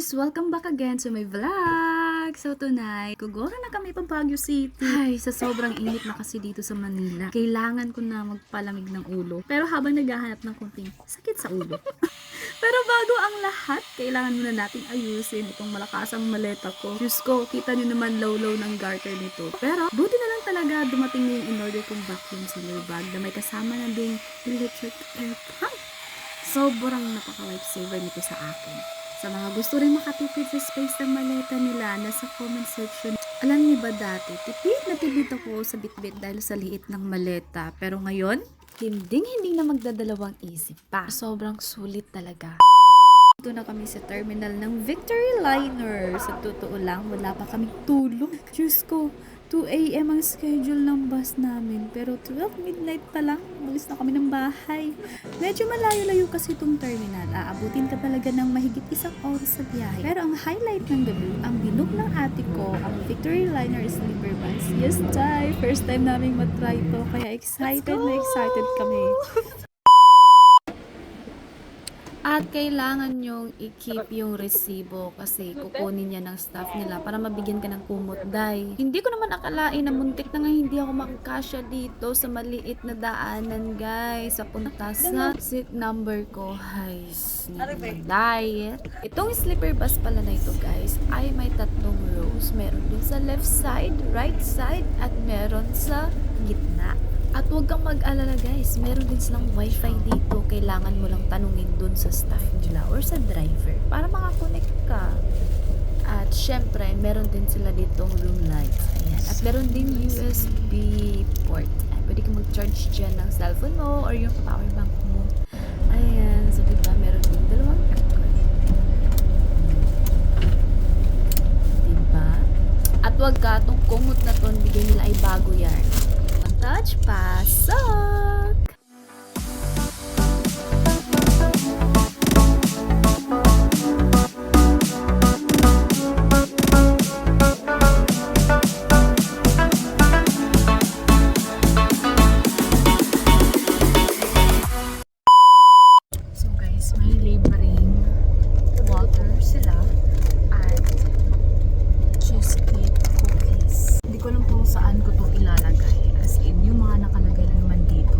guys! Welcome back again to my vlog! So tonight, gugora na kami pa Baguio City. Ay, sa sobrang init na kasi dito sa Manila, kailangan ko na magpalamig ng ulo. Pero habang naghahanap ng konting sakit sa ulo. Pero bago ang lahat, kailangan muna natin ayusin itong malakasang maleta ko. Diyos ko, kita nyo naman low-low ng garter nito. Pero buti na lang talaga dumating na yung in-order kong vacuum sealer bag na may kasama na ding electric air pump. Sobrang napaka-lifesaver nito sa akin. Sa mga gusto rin makatipid sa space ng maleta nila, nasa comment section. Alam niyo ba dati, tipid na tipid ako sa bitbit dahil sa liit ng maleta. Pero ngayon, hindi na magdadalawang isip pa. Sobrang sulit talaga. Dito na kami sa terminal ng Victory Liner. Sa totoo lang, wala pa kaming tulog. Diyos ko, 2 AM ang schedule ng bus namin. Pero 12 midnight pa lang, umalis na kami ng bahay. Medyo malayo-layo kasi itong terminal. Aabutin ka talaga ng mahigit 1 oras sa biyahe. Pero ang highlight ng gabi, ang binook ng ate ko, ang Victory Liner sleeper bus. Yes, Tay! First time namin matry ito. Kaya excited kami. At kailangan nyong i-keep yung resibo kasi kukunin niya ng staff nila para mabigyan ka ng kumot, day. Hindi ko naman akalain na muntik na nga hindi ako makakasya dito sa maliit na daanan, guys. Sa punta sa seat number ko. Ay, day. Itong sleeper bus pala na ito, guys, ay may 3 rows. Meron dun sa left side, right side, at meron sa gitna. At huwag kang mag-alala, guys, meron din silang wifi dito. Kailangan mo lang tanungin dun sa staff nila or sa driver para makakonect ka. At syempre, meron din sila ditong room lights. Ayan. At meron din USB port. Ayan. Pwede kang mag-charge dyan ng cellphone mo or yung power bank mo. Ayan. So, diba, meron din 2 aircon. Diba? At huwag ka, itong kumot na to, bigay nila ay bago yan. Touch, pasok! So guys, may libreng water sila at cheesecake cookies. Hindi ko alam kung saan ko to ilalagay. As in, yung mga nakalagay lang naman dito.